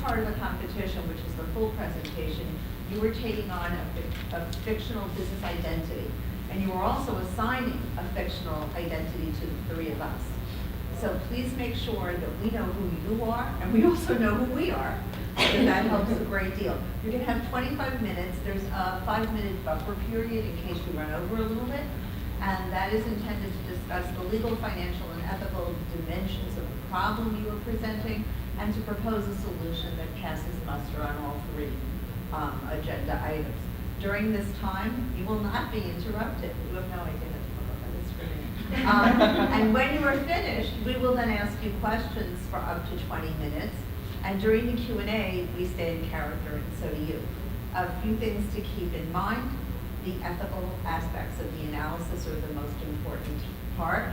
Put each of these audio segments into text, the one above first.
part of the competition, which is the full presentation, you were taking on a fictional business identity. And you were also assigning a fictional identity to the three of us. So please make sure that we know who you are, and we also know who we are. And that helps a great deal. You're going to have 25 minutes. There's a 5-minute buffer period in case we run over a little bit. And that is intended to discuss the legal, financial, and ethical dimensions of the problem you are presenting, and to propose a solution that passes muster on all three agenda items. During this time, you will not be interrupted. You have no idea how to come up on the screen. And when you are finished, we will then ask you questions for up to 20 minutes. And during the Q&A, we stay in character, and so do you. A few things to keep in mind. The ethical aspects of the analysis are the most important part.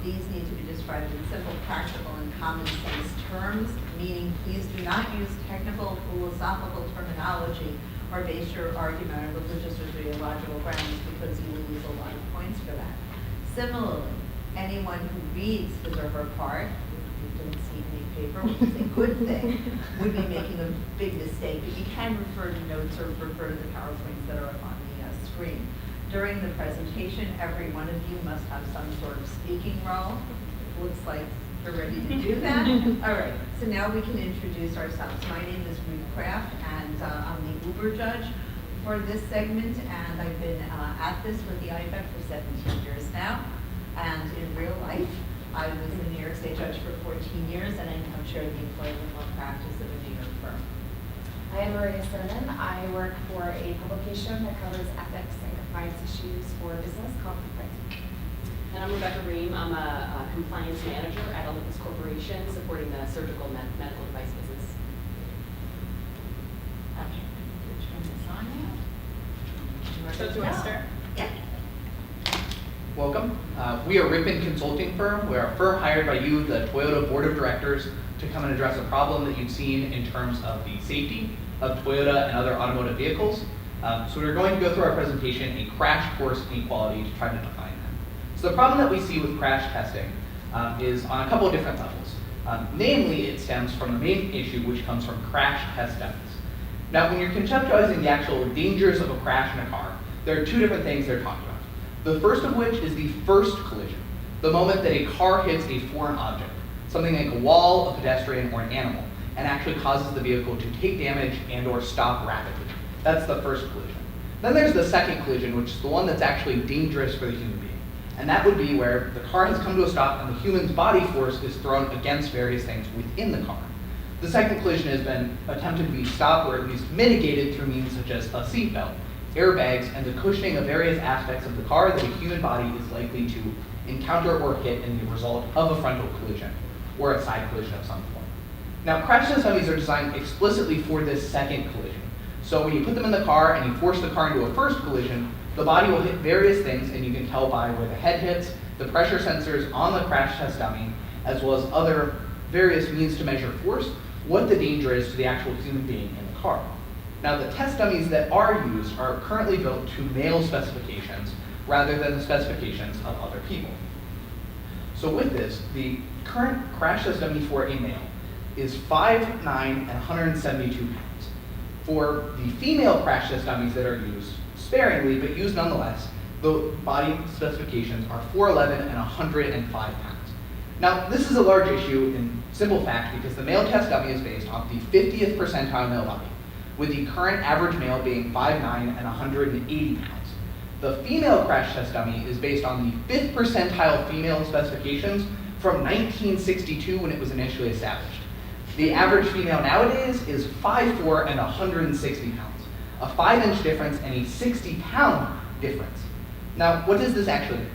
These need to be described in simple, practical, and common sense terms, meaning please do not use technical, philosophical terminology or base your argument on religious or theological grounds, because you will lose a lot of points for that. Similarly, anyone who reads his or her part, if you didn't see any paper, which is a good thing, would be making a big mistake. But you can refer to notes or refer to the PowerPoints that are up on the screen. During the presentation, every one of you must have some sort of speaking role. It looks like you're ready to do that. All right, so now we can introduce ourselves. My name is Ruth Kraft, and I'm the Uber judge for this segment, and I've been at this with the IBECC for 17 years now. And in real life, I was a New York State judge for 14 years, and I now chair the employment law practice of a New York firm. I am Maria Cinnamon. I work for a publication that covers ethics and compliance issues for business called Compliance. And I'm Rebecca Ream. I'm a compliance manager at Olympus Corporation, supporting the surgical medical device business. Okay, we'll turn this on now. So do I start? Yeah. Welcome. We are Ripon Consulting Firm. We're a firm hired by you, the Toyota Board of Directors, to come and address a problem that you've seen in terms of the safety of Toyota and other automotive vehicles. So we're going to go through our presentation, a crash course in equality, to try to define that. So the problem that we see with crash testing is on a couple of different levels. Namely, it stems from the main issue, which comes from crash test dummies. Now, when you're conceptualizing the actual dangers of a crash in a car, there are two different things they're talking about. The first of which is the first collision, the moment that a car hits a foreign object, something like a wall, a pedestrian, or an animal, and actually causes the vehicle to take damage and or stop rapidly. That's the first collision. Then there's the second collision, which is the one that's actually dangerous for the human being. And that would be where the car has come to a stop and the human's body force is thrown against various things within the car. The second collision has been attempted to be stopped or at least mitigated through means such as a seatbelt, airbags, and the cushioning of various aspects of the car that a human body is likely to encounter or hit in the result of a frontal collision or a side collision of some form. Now, crash test dummies are designed explicitly for this second collision. So when you put them in the car and you force the car into a first collision, the body will hit various things, and you can tell by where the head hits, the pressure sensors on the crash test dummy, as well as other various means to measure force, what the danger is to the actual human being in the car. Now, the test dummies that are used are currently built to male specifications rather than the specifications of other people. So with this, the current crash test dummy for a male is 5'9" and 172 pounds. For the female crash test dummies that are used sparingly, but used nonetheless, the body specifications are 4'11" and 105 pounds. Now, this is a large issue in simple fact because the male test dummy is based off the 50th percentile male body, with the current average male being 5'9" and 180 pounds. The female crash test dummy is based on the 5th percentile female specifications from 1962 when it was initially established. The average female nowadays is 5'4" and 160 pounds, a 5-inch difference and a 60-pound difference. Now, what does this actually mean?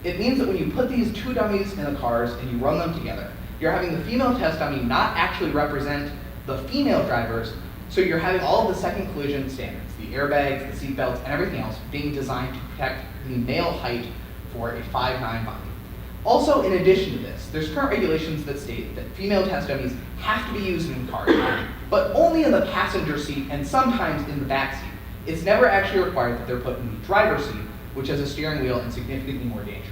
It means that when you put these two dummies in the cars and you run them together, you're having the female test dummy not actually represent the female drivers, so you're having all of the second collision standards, the airbags, the seat belts, and everything else being designed to protect the male height for a 5'9" body. Also, in addition to this, there's current regulations that state that female test dummies have to be used in cars, but only in the passenger seat and sometimes in the back seat. It's never actually required that they're put in the driver's seat, which has a steering wheel and significantly more danger.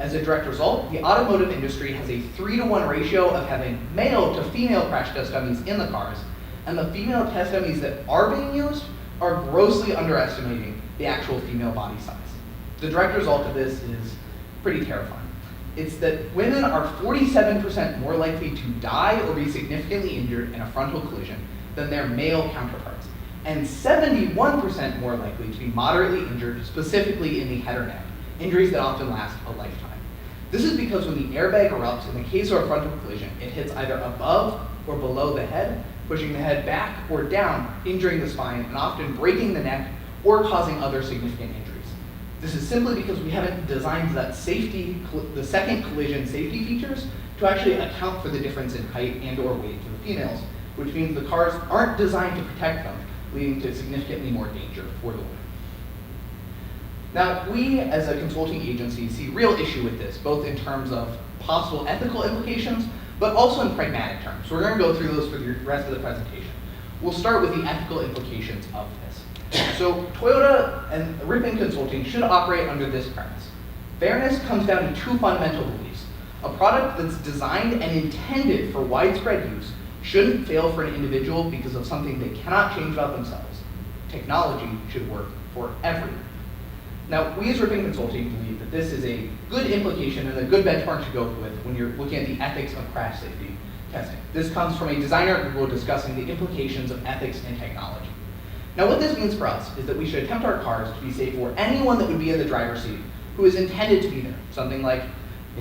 As a direct result, the automotive industry has a 3-to-1 ratio of having male to female crash test dummies in the cars, and the female test dummies that are being used are grossly underestimating the actual female body size. The direct result of this is pretty terrifying. It's that women are 47% more likely to die or be significantly injured in a frontal collision than their male counterparts, and 71% more likely to be moderately injured, specifically in the head or neck, injuries that often last a lifetime. This is because when the airbag erupts in the case of a frontal collision, it hits either above or below the head, pushing the head back or down, injuring the spine, and often breaking the neck or causing other significant injuries. This is simply because we haven't designed that the second collision safety features to actually account for the difference in height and or weight for the females, which means the cars aren't designed to protect them, leading to significantly more danger for the women. Now, we as a consulting agency see real issue with this, both in terms of possible ethical implications, but also in pragmatic terms. So we're going to go through those for the rest of the presentation. We'll start with the ethical implications of this. So Toyota and Ripon Consulting should operate under this premise. Fairness comes down to two fundamental beliefs. A product that's designed and intended for widespread use shouldn't fail for an individual because of something they cannot change about themselves. Technology should work for everyone. Now, we as Ripon Consulting believe that this is a good implication and a good benchmark to go with when you're looking at the ethics of crash safety testing. This comes from a designer at Google discussing the implications of ethics and technology. Now, what this means for us is that we should attempt our cars to be safe for anyone that would be in the driver's seat who is intended to be there. Something like,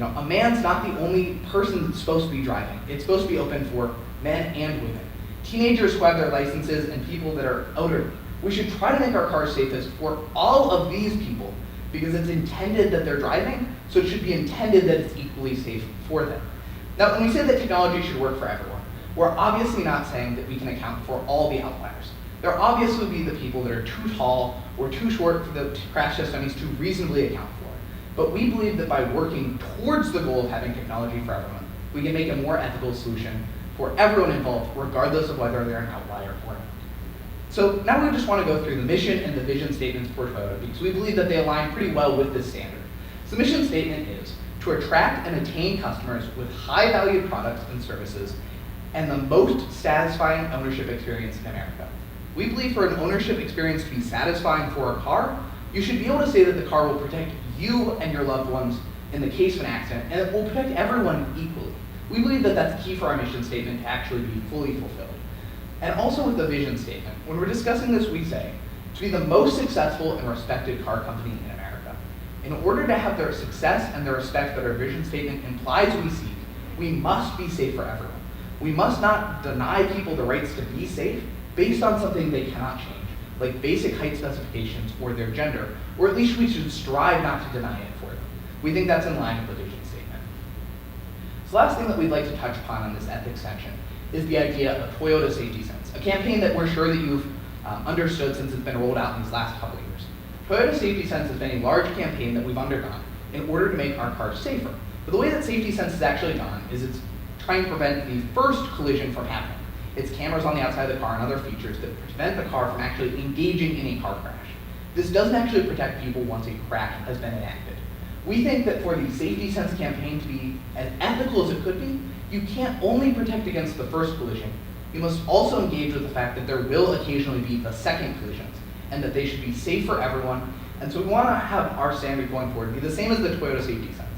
a man's not the only person that's supposed to be driving. It's supposed to be open for men and women. Teenagers who have their licenses and people that are elderly. We should try to make our cars safest for all of these people because it's intended that they're driving, so it should be intended that it's equally safe for them. Now, when we say that technology should work for everyone, we're obviously not saying that we can account for all the outliers. There obviously will be the people that are too tall or too short for the crash test dummies to reasonably account for. But we believe that by working towards the goal of having technology for everyone, we can make a more ethical solution for everyone involved, regardless of whether they're an outlier or not. So now we just want to go through the mission and the vision statements for Toyota because we believe that they align pretty well with this standard. So the mission statement is to attract and attain customers with high-valued products and services and the most satisfying ownership experience in America. We believe for an ownership experience to be satisfying for a car, you should be able to say that the car will protect you and your loved ones in the case of an accident, and it will protect everyone equally. We believe that that's key for our mission statement to actually be fully fulfilled. And also with the vision statement, when we're discussing this, we say, to be the most successful and respected car company in America. In order to have their success and the respect that our vision statement implies we seek, we must be safe for everyone. We must not deny people the rights to be safe based on something they cannot change, like basic height specifications or their gender, or at least we should strive not to deny it for them. We think that's in line with the vision statement. So the last thing that we'd like to touch upon in this ethics section is the idea of Toyota Safety Sense, a campaign that we're sure that you've understood since it's been rolled out in these last couple of years. Toyota Safety Sense has been a large campaign that we've undergone in order to make our cars safer. But the way that Safety Sense is actually done is it's trying to prevent the first collision from happening. It's cameras on the outside of the car and other features that prevent the car from actually engaging in a car crash. This doesn't actually protect people once a crash has been enacted. We think that for the Safety Sense campaign to be as ethical as it could be, you can't only protect against the first collision, you must also engage with the fact that there will occasionally be the second collisions, and that they should be safe for everyone. And so we want to have our standard going forward be the same as the Toyota Safety Sense.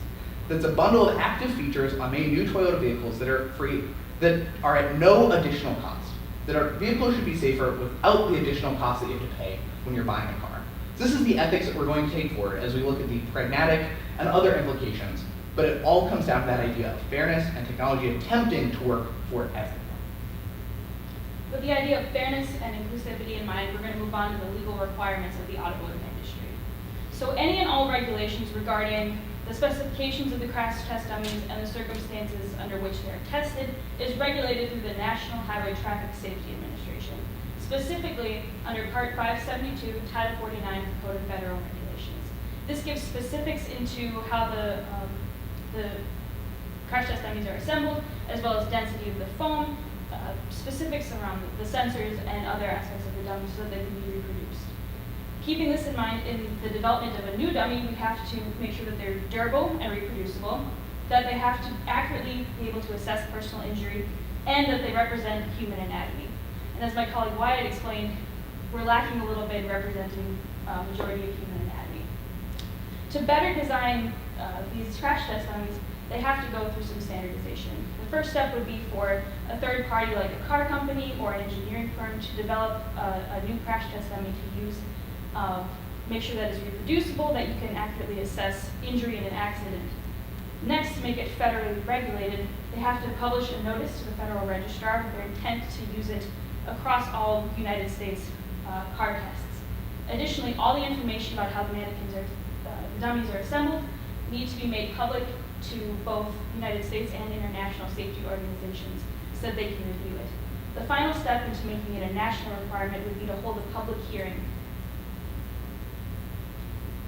That's a bundle of active features on many new Toyota vehicles that are free, that are at no additional cost. That our vehicles should be safer without the additional cost that you have to pay when you're buying a car. So this is the ethics that we're going to take forward as we look at the pragmatic and other implications, but it all comes down to that idea of fairness and technology attempting to work for everyone. With the idea of fairness and inclusivity in mind, we're going to move on to the legal requirements of the automotive industry. So any and all regulations regarding the specifications of the crash test dummies and the circumstances under which they are tested is regulated through the National Highway Traffic Safety Administration, specifically under Part 572, Title 49 of the Code of Federal Regulations. This gives specifics into how the crash test dummies are assembled, as well as density of the foam, specifics around the sensors and other aspects of the dummy so that they can be reproduced. Keeping this in mind, in the development of a new dummy, we have to make sure that they're durable and reproducible, that they have to accurately be able to assess personal injury, and that they represent human anatomy. And as my colleague Wyatt explained, we're lacking a little bit in representing majority of human anatomy. To better design these crash test dummies, they have to go through some standardization. The first step would be for a third party like a car company or an engineering firm to develop a new crash test dummy to use, make sure that it's reproducible, that you can accurately assess injury in an accident. Next, to make it federally regulated, they have to publish a notice to the Federal Registrar with their intent to use it across all United States car tests. Additionally, all the information about how the mannequins are, the dummies are assembled need to be made public to both United States and international safety organizations so that they can review it. The final step into making it a national requirement would be to hold a public hearing.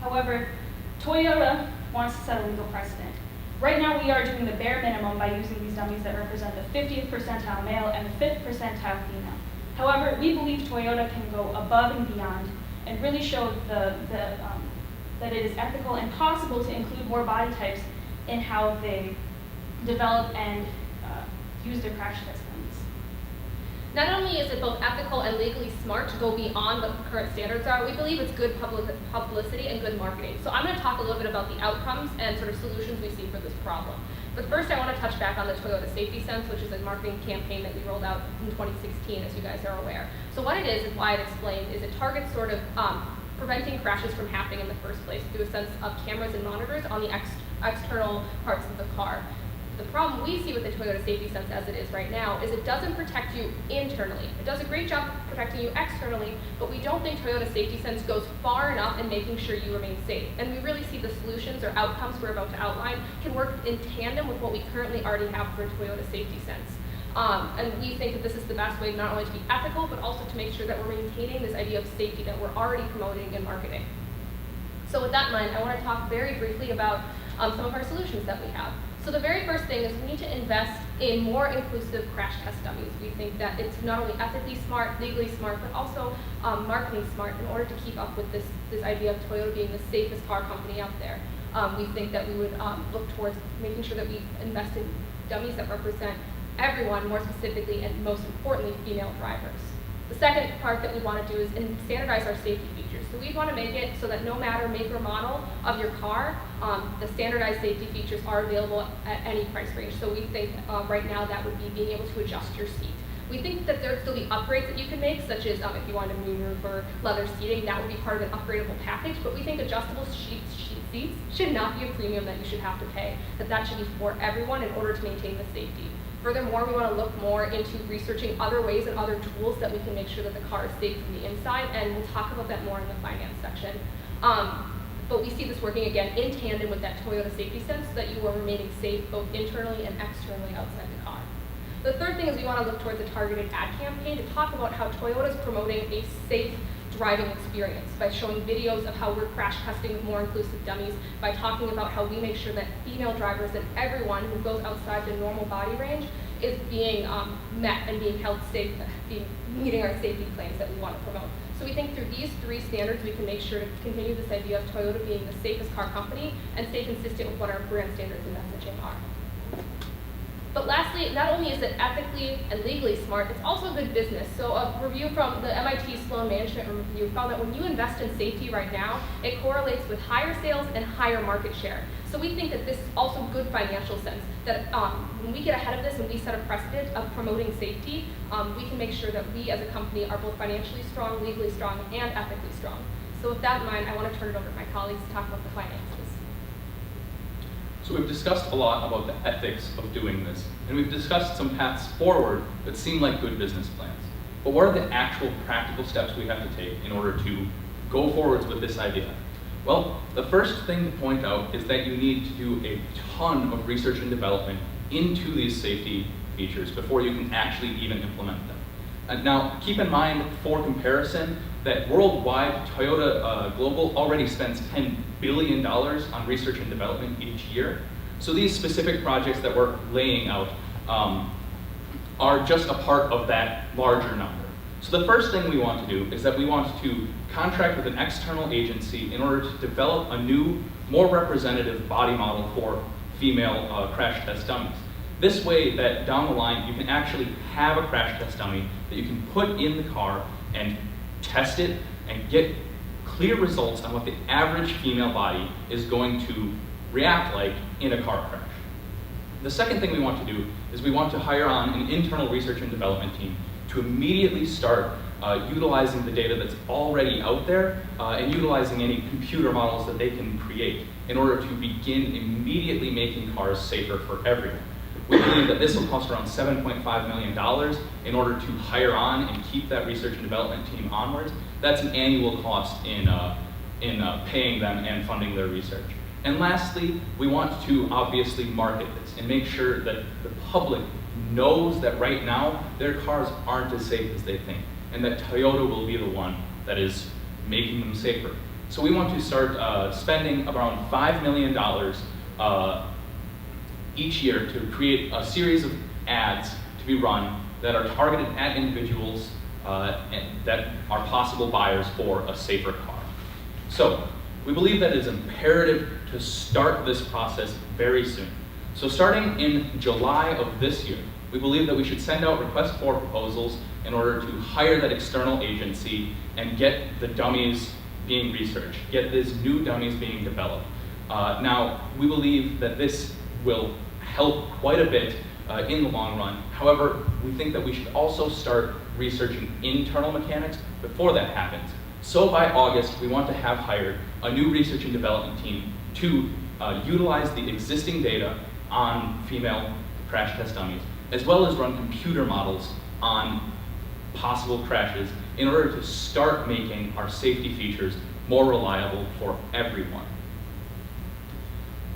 However, Toyota wants to set a legal precedent. Right now, we are doing the bare minimum by using these dummies that represent the 50th percentile male and the 5th percentile female. However, we believe Toyota can go above and beyond and really show that it is ethical and possible to include more body types in how they develop and use their crash test dummies. Not only is it both ethical and legally smart to go beyond what the current standards are, we believe it's good publicity and good marketing. So I'm going to talk a little bit about the outcomes and sort of solutions we see for this problem. But first I want to touch back on the Toyota Safety Sense, which is a marketing campaign that we rolled out in 2016, as you guys are aware. So what it is, and why it explained, is it targets sort of preventing crashes from happening in the first place through a sense of cameras and monitors on the external parts of the car. The problem we see with the Toyota Safety Sense as it is right now is it doesn't protect you internally. It does a great job protecting you externally, but we don't think Toyota Safety Sense goes far enough in making sure you remain safe. And we really see the solutions or outcomes we're about to outline can work in tandem with what we currently already have for Toyota Safety Sense. And we think that this is the best way not only to be ethical, but also to make sure that we're maintaining this idea of safety that we're already promoting and marketing. So with that in mind, I want to talk very briefly about some of our solutions that we have. So the very first thing is we need to invest in more inclusive crash test dummies. We think that it's not only ethically smart, legally smart, but also marketing smart in order to keep up with this idea of Toyota being the safest car company out there. We think that we would look towards making sure that we invest in dummies that represent everyone, more specifically and most importantly, female drivers. The second part that we want to do is standardize our safety features. So we want to make it so that no matter make or model of your car, the standardized safety features are available at any price range. So we think right now that would be being able to adjust your seat. We think that there would still be upgrades that you can make, such as if you wanted a moonroof or leather seating, that would be part of an upgradable package, but we think adjustable seats should not be a premium that you should have to pay, that should be for everyone in order to maintain the safety. Furthermore, we want to look more into researching other ways and other tools that we can make sure that the car is safe from the inside, and we'll talk about that more in the finance section. But we see this working again in tandem with that Toyota Safety Sense so that you are remaining safe both internally and externally outside the car. The third thing is we want to look towards a targeted ad campaign to talk about how Toyota is promoting a safe driving experience by showing videos of how we're crash testing with more inclusive dummies, by talking about how we make sure that female drivers and everyone who goes outside the normal body range is being met and being held safe, meeting our safety claims that we want to promote. So we think through these three standards we can make sure to continue this idea of Toyota being the safest car company and stay consistent with what our brand standards and messaging are. But lastly, not only is it ethically and legally smart, it's also good business. So a review from the MIT Sloan Management Review found that when you invest in safety right now, it correlates with higher sales and higher market share. So we think that this is also good financial sense, that when we get ahead of this and we set a precedent of promoting safety, we can make sure that we as a company are both financially strong, legally strong, and ethically strong. So with that in mind, I want to turn it over to my colleagues to talk about the finances. So we've discussed a lot about the ethics of doing this, and we've discussed some paths forward that seem like good business plans. But what are the actual practical steps we have to take in order to go forwards with this idea? Well, the first thing to point out is that you need to do a ton of research and development into these safety features before you can actually even implement them. Now, keep in mind, for comparison, that worldwide, Toyota Global already spends $10 billion on research and development each year. So these specific projects that we're laying out are just a part of that larger number. So the first thing we want to do is that we want to contract with an external agency in order to develop a new, more representative body model for female crash test dummies. This way that down the line you can actually have a crash test dummy that you can put in the car and test it and get clear results on what the average female body is going to react like in a car crash. The second thing we want to do is we want to hire on an internal research and development team to immediately start utilizing the data that's already out there and utilizing any computer models that they can create in order to begin immediately making cars safer for everyone. We believe that this will cost around $7.5 million in order to hire on and keep that research and development team onwards. That's an annual cost in paying them and funding their research. And lastly, we want to obviously market this and make sure that the public knows that right now their cars aren't as safe as they think, and that Toyota will be the one that is making them safer. So we want to start spending around $5 million each year to create a series of ads to be run that are targeted at individuals and that are possible buyers for a safer car. So we believe that it is imperative to start this process very soon. So starting in July of this year, we believe that we should send out requests for proposals in order to hire that external agency and get the dummies being researched, get these new dummies being developed. Now, we believe that this will help quite a bit in the long run. However, we think that we should also start researching internal mechanics before that happens. So by August, we want to have hired a new research and development team to utilize the existing data on female crash test dummies, as well as run computer models on possible crashes in order to start making our safety features more reliable for everyone.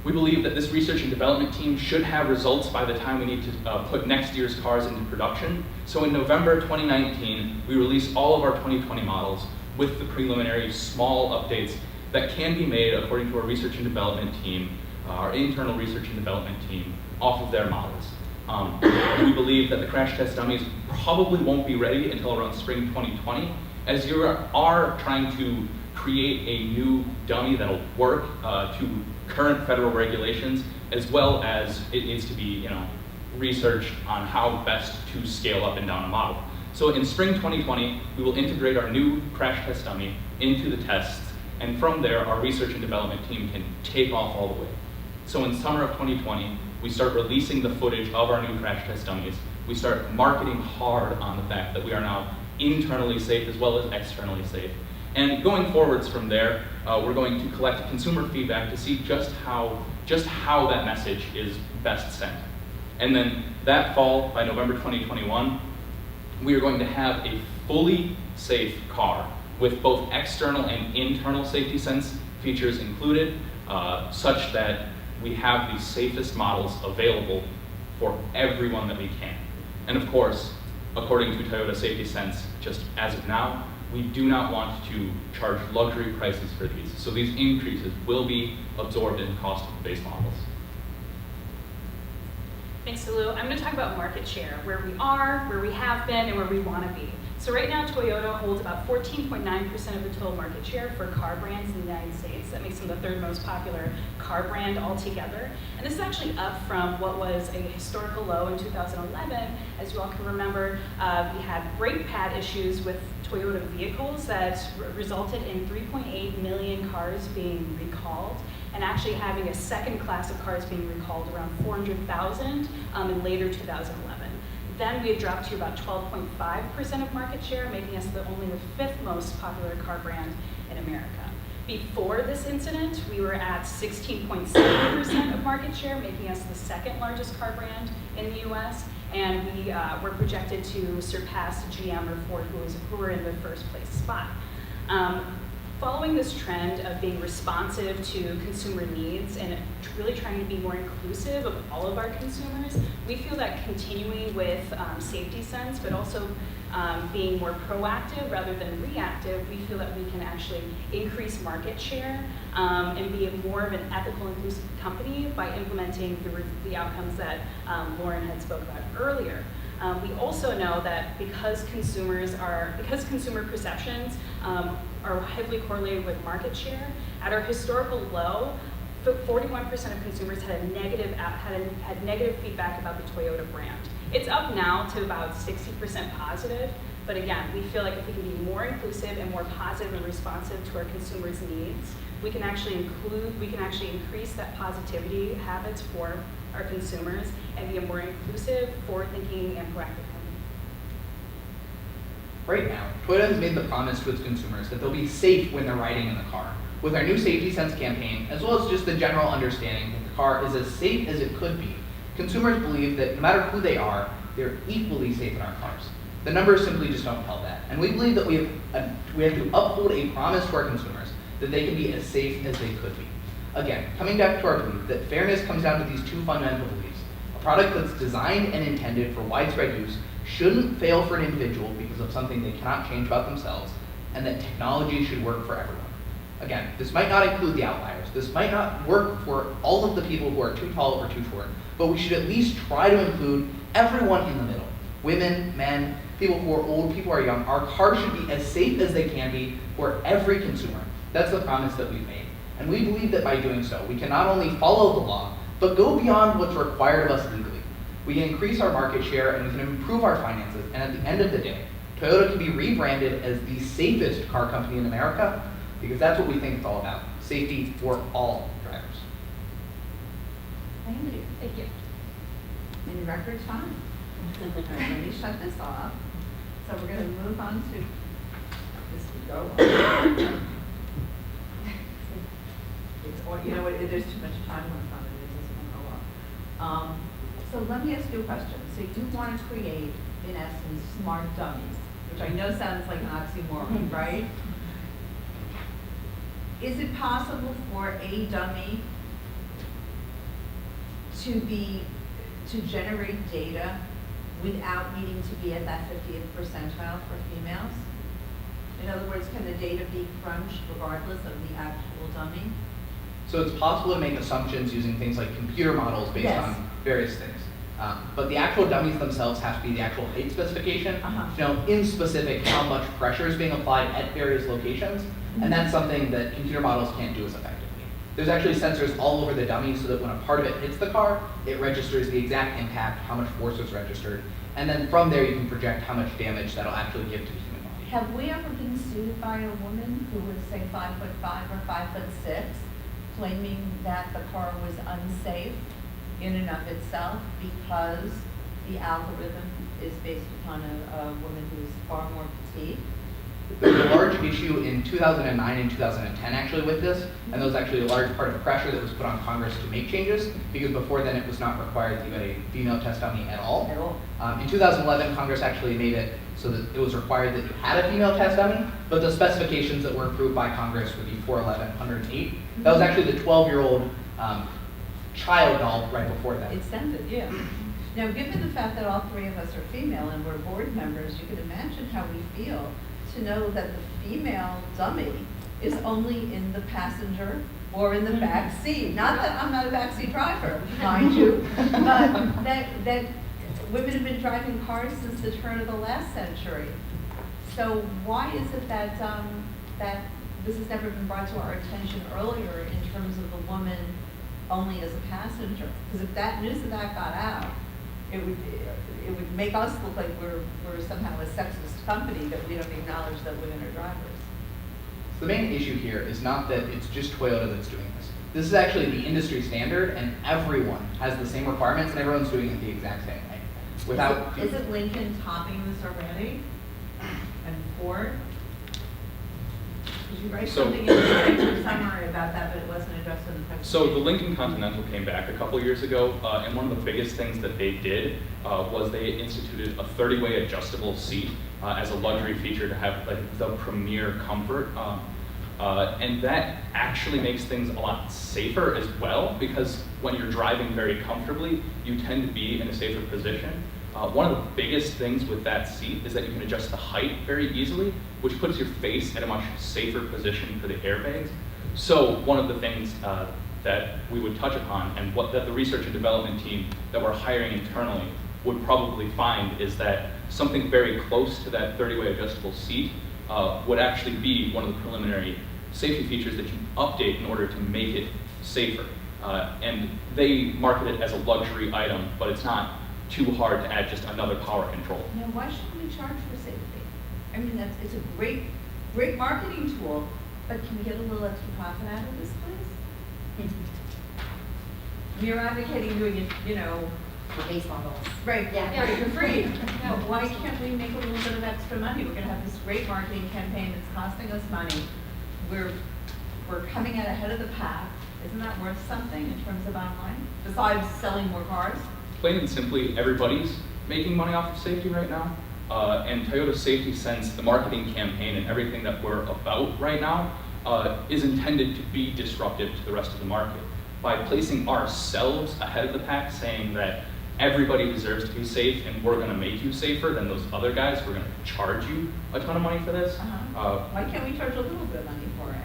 We believe that this research and development team should have results by the time we need to put next year's cars into production. So in November 2019, we release all of our 2020 models with the preliminary small updates that can be made according to our research and development team, our internal research and development team, off of their models. We believe that the crash test dummies probably won't be ready until around spring 2020, as you are trying to create a new dummy that'll work to current federal regulations, as well as it needs to be, researched on how best to scale up and down a model. So in spring 2020, we will integrate our new crash test dummy into the tests, and from there, our research and development team can take off all the way. So in summer of 2020, we start releasing the footage of our new crash test dummies. We start marketing hard on the fact that we are now internally safe as well as externally safe. And going forwards from there, we're going to collect consumer feedback to see just how that message is best sent. And then that fall, by November 2021, we are going to have a fully safe car with both external and internal safety sense features included, such that we have the safest models available for everyone that we can. And of course, according to Toyota Safety Sense, just as of now, we do not want to charge luxury prices for these. So these increases will be absorbed in the cost of the base models. Thanks, Lou. I'm going to talk about market share, where we are, where we have been, and where we want to be. So right now, Toyota holds about 14.9% of the total market share for car brands in the United States. That makes them the third most popular car brand altogether. And this is actually up from what was a historical low in 2011. As you all can remember, we had brake pad issues with Toyota vehicles that resulted in 3.8 million cars being recalled, and actually having a second class of cars being recalled, around 400,000 in later 2011. Then we had dropped to about 12.5% of market share, making us only the fifth most popular car brand in America. Before this incident, we were at 16.7% of market share, making us the second largest car brand in the US, and we were projected to surpass GM or Ford, who were in the first place spot. Following this trend of being responsive to consumer needs and really trying to be more inclusive of all of our consumers, we feel that continuing with safety sense, but also being more proactive rather than reactive, we feel that we can actually increase market share and be more of an ethical, inclusive company by implementing the outcomes that Lauren had spoke about earlier. We also know that because consumer perceptions are heavily correlated with market share, at our historical low, 41% of consumers had negative feedback about the Toyota brand. It's up now to about 60% positive, but again, we feel like if we can be more inclusive and more positive and responsive to our consumers' needs, we can actually increase that positivity habits for our consumers and be a more inclusive, forward-thinking, and proactive company. Right now, Toyota has made the promise to its consumers that they'll be safe when they're riding in the car. With our new Safety Sense campaign, as well as just the general understanding that the car is as safe as it could be, consumers believe that no matter who they are, they're equally safe in our cars. The numbers simply just don't tell that. And we believe that we have to uphold a promise to our consumers that they can be as safe as they could be. Again, coming back to our belief that fairness comes down to these two fundamental beliefs. A product that's designed and intended for widespread use shouldn't fail for an individual because of something they cannot change about themselves, and that technology should work for everyone. Again, this might not include the outliers. This might not work for all of the people who are too tall or too short, but we should at least try to include everyone in the middle. Women, men, people who are old, people who are young. Our cars should be as safe as they can be for every consumer. That's the promise that we've made. And we believe that by doing so, we can not only follow the law, but go beyond what's required of us legally. We can increase our market share and we can improve our finances. And at the end of the day, Toyota can be rebranded as the safest car company in America, because that's what we think it's all about. Safety for all drivers. Thank you. Thank you. In record time. All right, let me shut this off. So we're going to move on to this to go on. It's, or, you know what, there's too much time left on it, it doesn't want to go on. So let me ask you a question. So you want to create, in essence, smart dummies, which I know sounds like an oxymoron, right? Is it possible for a dummy to generate data without needing to be at that 50th percentile for females? In other words, can the data be crunched regardless of the actual dummy? So it's possible to make assumptions using things like computer models based Yes. on various things. But the actual dummies themselves have to be the actual height specification, to know in specific how much pressure is being applied at various locations, and that's something that computer models can't do as effectively. There's actually sensors all over the dummy so that when a part of it hits the car, it registers the exact impact, how much force was registered, and then from there you can project how much damage that'll actually give to the human body. Have we ever been sued by a woman who was, say, 5'5" or 5'6", claiming that the car was unsafe in and of itself because the algorithm is based upon a woman who's far more petite? There was a large issue in 2009 and 2010 actually with this, and that was actually a large part of pressure that was put on Congress to make changes, because before then it was not required that you had a female test dummy at all. In 2011, Congress actually made it so that it was required that you had a female test dummy, but the specifications that were approved by Congress were the 411, 108. That was actually the 12-year-old child doll right before that. It's scented, yeah. Now, given the fact that all three of us are female and we're board members, you can imagine how we feel to know that the female dummy is only in the passenger or in the back seat. Not that I'm not a backseat driver, mind you, but that women have been driving cars since the turn of the last century. So why is it that that this has never been brought to our attention earlier in terms of the woman only as a passenger? Because if that news of that got out, it would make us look like we're somehow a sexist company that we don't acknowledge that women are drivers. So the main issue here is not that it's just Toyota that's doing this. This is actually the industry standard, and everyone has the same requirements, and everyone's doing it the exact same way. Without Isn't Lincoln topping this already? And Ford? Did you write So- something in the summary about that, but it wasn't addressed in the presentation? So the Lincoln Continental came back a couple years ago, and one of the biggest things that they did was they instituted a 30-way adjustable seat as a luxury feature to have like the premier comfort. And that actually makes things a lot safer as well, because when you're driving very comfortably, you tend to be in a safer position. One of the biggest things with that seat is that you can adjust the height very easily, which puts your face at a much safer position for the airbags. So one of the things that we would touch upon, and that the research and development team that we're hiring internally would probably find is that something very close to that 30-way adjustable seat would actually be one of the preliminary safety features that you update in order to make it safer. And they market it as a luxury item, but it's not too hard to add just another power control. Now, why shouldn't we charge for safety? I mean, it's a great marketing tool, but can we get a little extra profit out of this, please? You're advocating doing it, you know, For baseball goals. right, Yeah. right, for free. No, why can't we make a little bit of extra money? We're gonna have this great marketing campaign that's costing us money. We're coming out ahead of the pack. Isn't that worth something in terms of bottom line, besides selling more cars? Plain and simply, everybody's making money off of safety right now. And Toyota Safety Sense, the marketing campaign and everything that we're about right now, is intended to be disruptive to the rest of the market. By placing ourselves ahead of the pack, saying that everybody deserves to be safe and we're gonna make you safer than those other guys, we're gonna charge you a ton of money for this. Why can't we charge a little bit of money for it?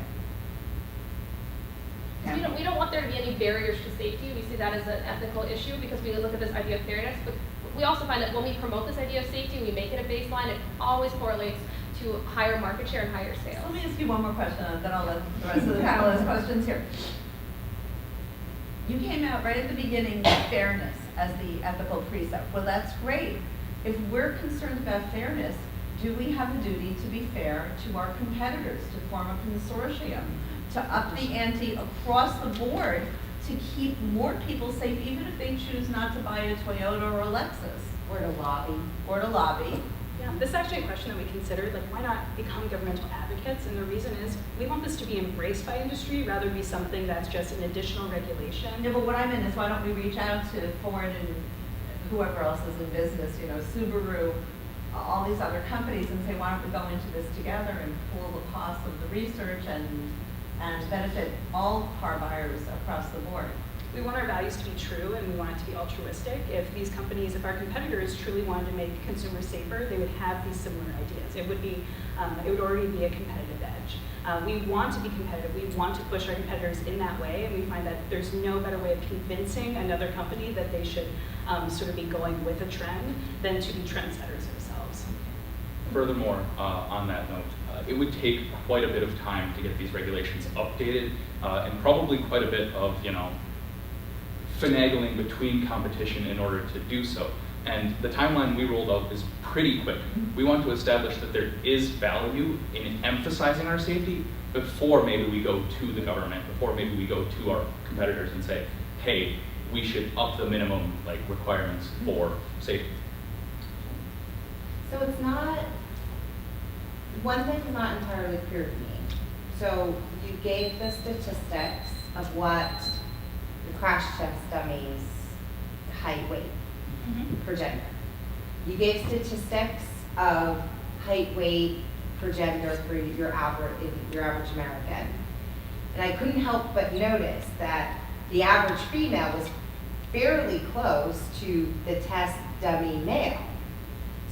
We don't want there to be any barriers to safety. We see that as an ethical issue because we look at this idea of fairness, but we also find that when we promote this idea of safety, we make it a baseline, it always correlates to higher market share and higher sales. Let me ask you one more question, and then I'll let the rest of the panel ask questions here. You came out right at the beginning with fairness as the ethical precept. Well, that's great. If we're concerned about fairness, do we have a duty to be fair to our competitors, to form a consortium, to up the ante across the board to keep more people safe, even if they choose not to buy a Toyota or a Lexus? Or to lobby. Or to lobby. Yeah, this is actually a question that we considered, like why not become governmental advocates? And the reason is we want this to be embraced by industry rather than be something that's just an additional regulation. No, but what I meant is why don't we reach out to Ford and whoever else is in business, you know, Subaru, all these other companies and say, why don't we go into this together and pool the cost of the research and benefit all car buyers across the board? We want our values to be true and we want it to be altruistic. If these companies, if our competitors truly wanted to make consumers safer, they would have these similar ideas. It would already be a competitive edge. We want to be competitive. We want to push our competitors in that way, and we find that there's no better way of convincing another company that they should sort of be going with a trend than to be trendsetters ourselves. Furthermore, on that note, it would take quite a bit of time to get these regulations updated, and probably quite a bit of, finagling between competition in order to do so. And the timeline we rolled out is pretty quick. We want to establish that there is value in emphasizing our safety before maybe we go to the government, before maybe we go to our competitors and say, hey, we should up the minimum requirements for safety. So it's not, one thing's not entirely clear to me. So you gave the statistics of what the crash test dummies height, weight per gender. You gave statistics of height, weight per gender for your average American. And I couldn't help but notice that the average female was fairly close to the test dummy male.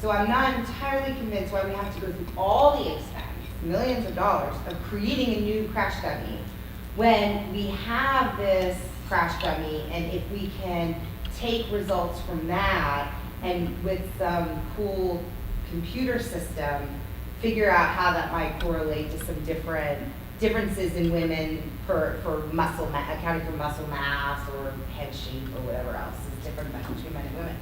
So I'm not entirely convinced why we have to go through all the expense, millions of dollars, of creating a new crash dummy when we have this crash dummy, and if we can take results from that and with some cool computer system, figure out how that might correlate to some differences in women for muscle mass, accounting for muscle mass or head shape or whatever else is different between men and women.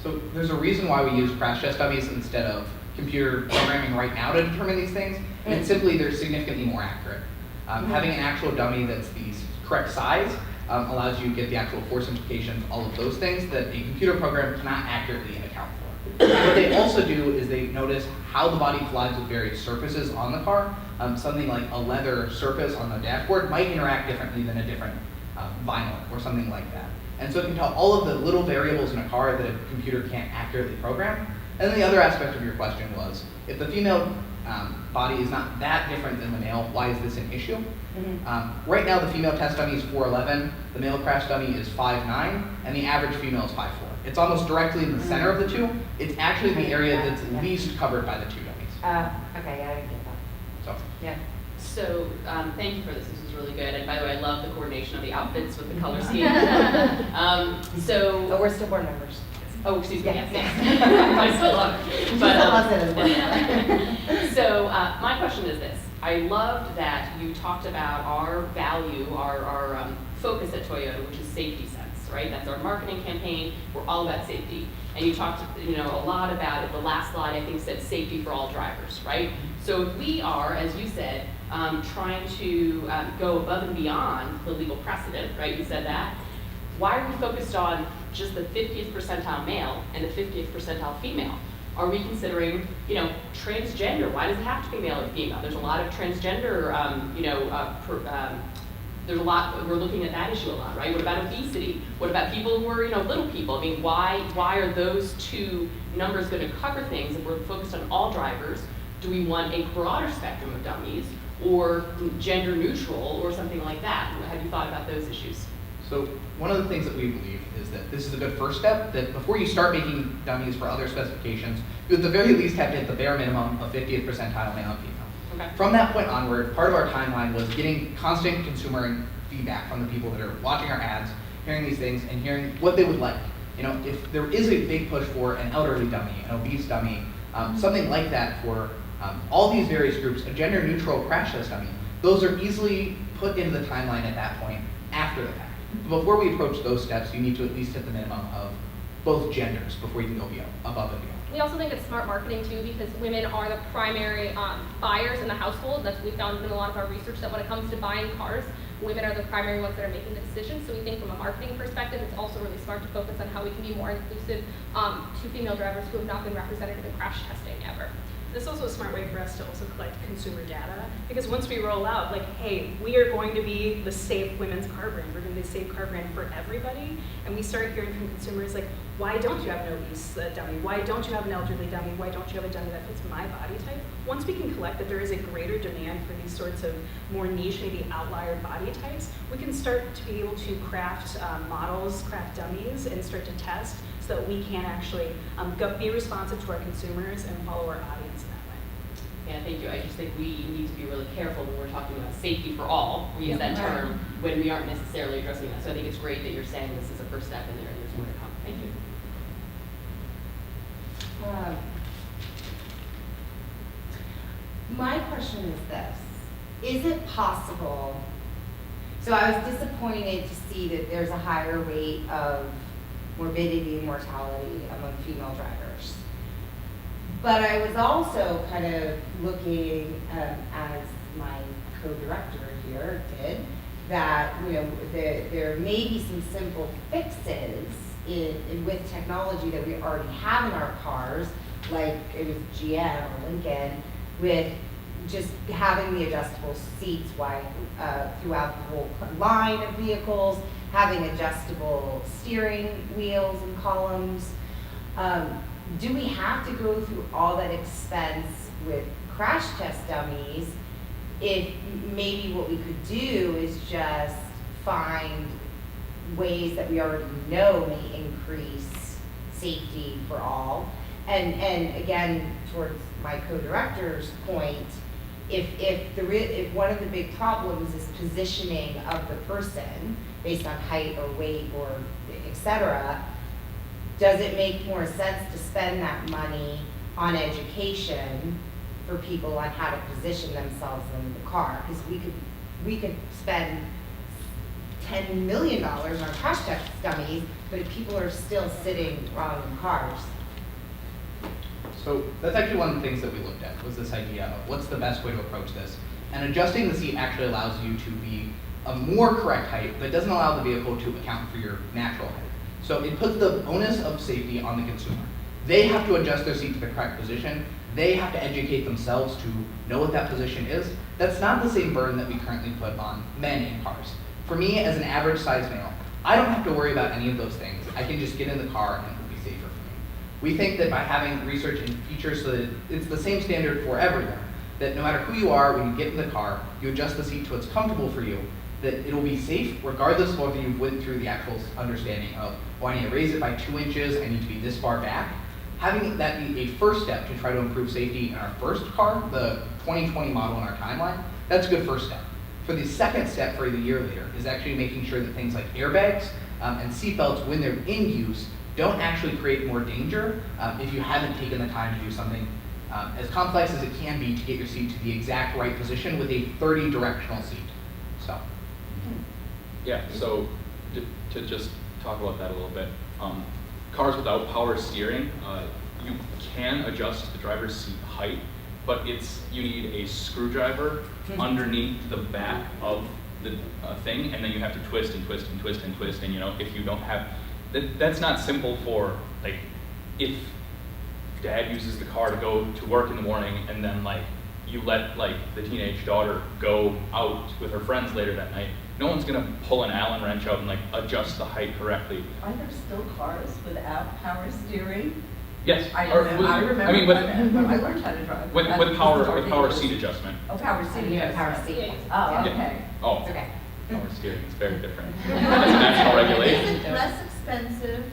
So there's a reason why we use crash test dummies instead of computer programming right now to determine these things, and it's simply they're significantly more accurate. Having an actual dummy that's the correct size allows you to get the actual force implications, all of those things that a computer program cannot accurately account for. What they also do is they notice how the body collides with various surfaces on the car. Something like a leather surface on the dashboard might interact differently than a different vinyl or something like that. And so it can tell all of the little variables in a car that a computer can't accurately program. And then the other aspect of your question was, if the female body is not that different than the male, why is this an issue? Right now, the female test dummy is 4'11", the male crash dummy is 5'9", and the average female is 5'4". It's almost directly in the center of the two. It's actually the area that's least covered by the two dummies. Okay, I get that. So, Yeah. So, thank you for this. This was really good. And by the way, I love the coordination of the outfits with the color scheme. But we're still board members. Oh, excuse me, yes, Yes. yes. I still love it. She But, still loves it as well. So, my question is this. I loved that you talked about our value, our focus at Toyota, which is safety sense, right? That's our marketing campaign. We're all about safety. And you talked, a lot about it. The last slide, I think, said safety for all drivers, right? So if we are, as you said, trying to go above and beyond the legal precedent, right? You said that. Why are we focused on just the 50th percentile male and the 50th percentile female? Are we considering, transgender? Why does it have to be male or female? There's a lot of transgender, there's a lot, we're looking at that issue a lot, right? What about obesity? What about people who are, little people? I mean, why are those two numbers going to cover things if we're focused on all drivers? Do we want a broader spectrum of dummies or gender neutral or something like that? Have you thought about those issues? So one of the things that we believe is that this is a good first step, that before you start making dummies for other specifications, you at the very least have to hit the bare minimum of 50th percentile male and female. Okay. From that point onward, part of our timeline was getting constant consumer feedback from the people that are watching our ads, hearing these things, and hearing what they would like. If there is a big push for an elderly dummy, an obese dummy, something like that for all these various groups, a gender-neutral crash test dummy, those are easily put into the timeline at that point after the fact. Before we approach those steps, you need to at least hit the minimum of both genders before you can go above and beyond. We also think it's smart marketing too, because women are the primary buyers in the household. That's what we found in a lot of our research, that when it comes to buying cars, women are the primary ones that are making the decisions. So we think from a marketing perspective, it's also really smart to focus on how we can be more inclusive to female drivers who have not been represented in crash testing ever. This is also a smart way for us to also collect consumer data, because once we roll out, hey, we are going to be the safe women's car brand, we're going to be the safe car brand for everybody, and we start hearing from consumers why don't you have an obese dummy? Why don't you have an elderly dummy? Why don't you have a dummy that fits my body type? Once we can collect that there is a greater demand for these sorts of more niche, maybe outlier body types, we can start to be able to craft models, craft dummies, and start to test so that we can actually be responsive to our consumers and follow our audience in that way. Yeah, thank you. I just think we need to be really careful when we're talking about safety for all. We use that term when we aren't necessarily addressing that. So I think it's great that you're saying this is a first step and there's more to come. Thank you. My question is this: is it possible? So I was disappointed to see that there's a higher rate of morbidity and mortality among female drivers. But I was also kind of looking, as my co-director here did, that there may be some simple fixes with technology that we already have in our cars, like it was GM or Lincoln, with just having the adjustable seats throughout the whole line of vehicles, having adjustable steering wheels and columns. Do we have to go through all that expense with crash test dummies if maybe what we could do is just find ways that we already know may increase safety for all? And again, towards my co-director's point, if one of the big problems is positioning of the person based on height or weight or et cetera, does it make more sense to spend that money on education for people on how to position themselves in the car? Because we could spend $10 million on crash test dummies, but if people are still sitting wrong in cars. So that's actually one of the things that we looked at, was this idea of what's the best way to approach this. And adjusting the seat actually allows you to be a more correct height, but doesn't allow the vehicle to account for your natural height. So it puts the onus of safety on the consumer. They have to adjust their seat to the correct position. They have to educate themselves to know what that position is. That's not the same burden that we currently put on men in cars. For me, as an average size male, I don't have to worry about any of those things. I can just get in the car and it will be safer for me. We think that by having research and features so that it's the same standard for everyone, that no matter who you are, when you get in the car, you adjust the seat to what's comfortable for you, that it'll be safe regardless of whether you went through the actual understanding of, I need to raise it by 2 inches, I need to be this far back. Having that be a first step to try to improve safety in our first car, the 2020 model in our timeline, that's a good first step. For the second step for the year later is actually making sure that things like airbags and seatbelts, when they're in use, don't actually create more danger if you haven't taken the time to do something as complex as it can be to get your seat to the exact right position with a 30 directional seat. So, Yeah, so to just talk about that a little bit, cars without power steering, you can adjust the driver's seat height, but you need a screwdriver underneath the back of the thing, and then you have to twist and twist and twist and twist, and if you don't have, that's not simple for, like, if dad uses the car to go to work in the morning, and then you let the teenage daughter go out with her friends later that night, no one's gonna pull an Allen wrench out and adjust the height correctly. Are there still cars without power steering? Yes. I or remember I mean, when I learned how to drive. with power seat adjustment. Oh, power seat. Yeah, power seat. Oh, Yeah. okay. Oh, It's okay. power steering is very different. That's a national regulation. Is it less expensive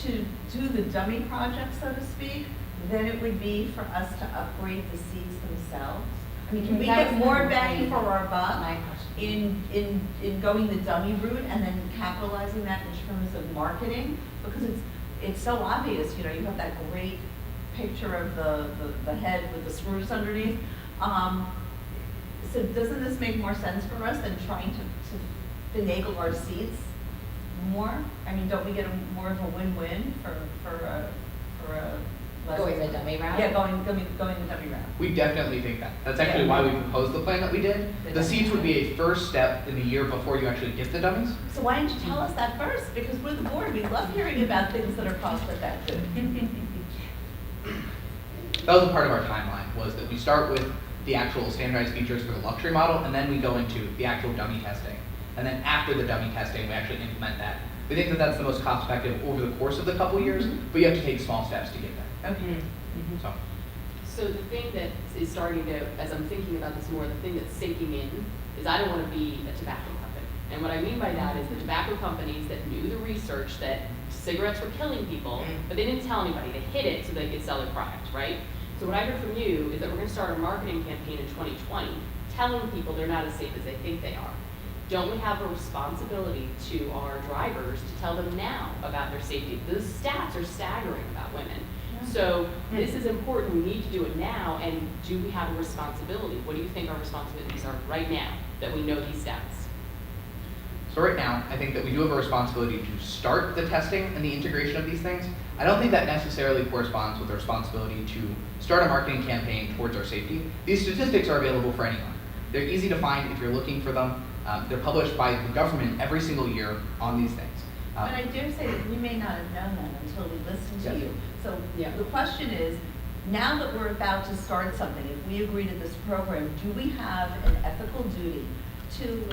to do the dummy project, so to speak, than it would be for us to upgrade the seats themselves? I mean, can we That's get more the bang for our buck My question. in going the dummy route and then capitalizing that in terms of marketing? Because it's so obvious, you have that great picture of the head with the screws underneath. So doesn't this make more sense for us than trying to finagle our seats more? I mean, don't we get more of a win-win for a less? Going the dummy route? Yeah, going the dummy route. we definitely think that. That's actually why we proposed the plan that we did. The seats would be a first step in the year before you actually get the dummies. So why didn't you tell us that first? Because we're the board, we love hearing about things that are cost effective. That was a part of our timeline, was that we start with the actual standardized features for the luxury model, and then we go into the actual dummy testing. And then after the dummy testing, we actually implement that. We think that that's the most cost effective over the course of the couple years, but you have to take small steps to get there. Okay. So, So the thing that is starting to, as I'm thinking about this more, the thing that's sinking in is I don't want to be a tobacco company. And what I mean by that is the tobacco companies that knew the research that cigarettes were killing people, but they didn't tell anybody. They hid it so they could sell their product, right? So what I heard from you is that we're going to start a marketing campaign in 2020 telling people they're not as safe as they think they are. Don't we have a responsibility to our drivers to tell them now about their safety? The stats are staggering about women. So this is important, we need to do it now, and do we have a responsibility? What do you think our responsibilities are right now that we know these stats? So right now, I think that we do have a responsibility to start the testing and the integration of these things. I don't think that necessarily corresponds with the responsibility to start a marketing campaign towards our safety. These statistics are available for anyone. They're easy to find if you're looking for them. They're published by the government every single year on these things. But I dare say that we may not have known that until we listened to Yes. you. So Yeah. the question is, now that we're about to start something, if we agree to this program, do we have an ethical duty to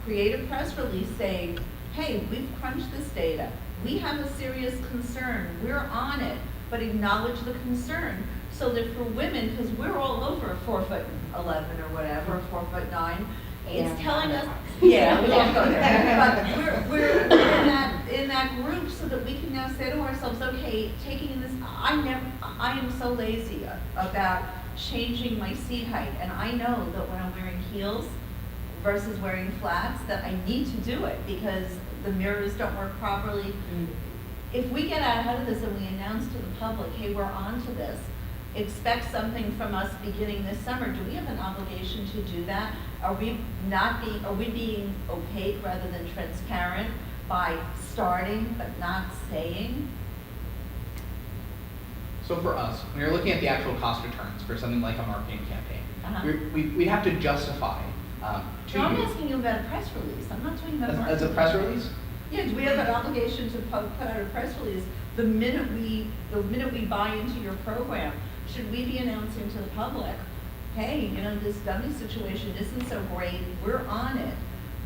create a press release saying, hey, we've crunched this data, we have a serious concern, we're on it, but acknowledge the concern, so that for women, because we're all over 4'11" or whatever, or 4'9", it's telling us, yeah, we won't go there, but we're in that group so that we can now say to ourselves, okay, taking this, I am so lazy about changing my seat height, and I know that when I'm wearing heels versus wearing flats, that I need to do it because the mirrors don't work properly. If we get out ahead of this and we announce to the public, hey, we're on to this, expect something from us beginning this summer, do we have an obligation to do that? Are we being opaque rather than transparent by starting but not saying? So for us, when you're looking at the actual cost returns for something like a marketing campaign, Uh-huh. we'd have to justify to No, I'm you, asking you about a press release, I'm not talking about as marketing. a press release, Yeah, do we have an obligation to put out a press release the minute we buy into your program? Should we be announcing to the public, hey, this dummy situation isn't so great, we're on it.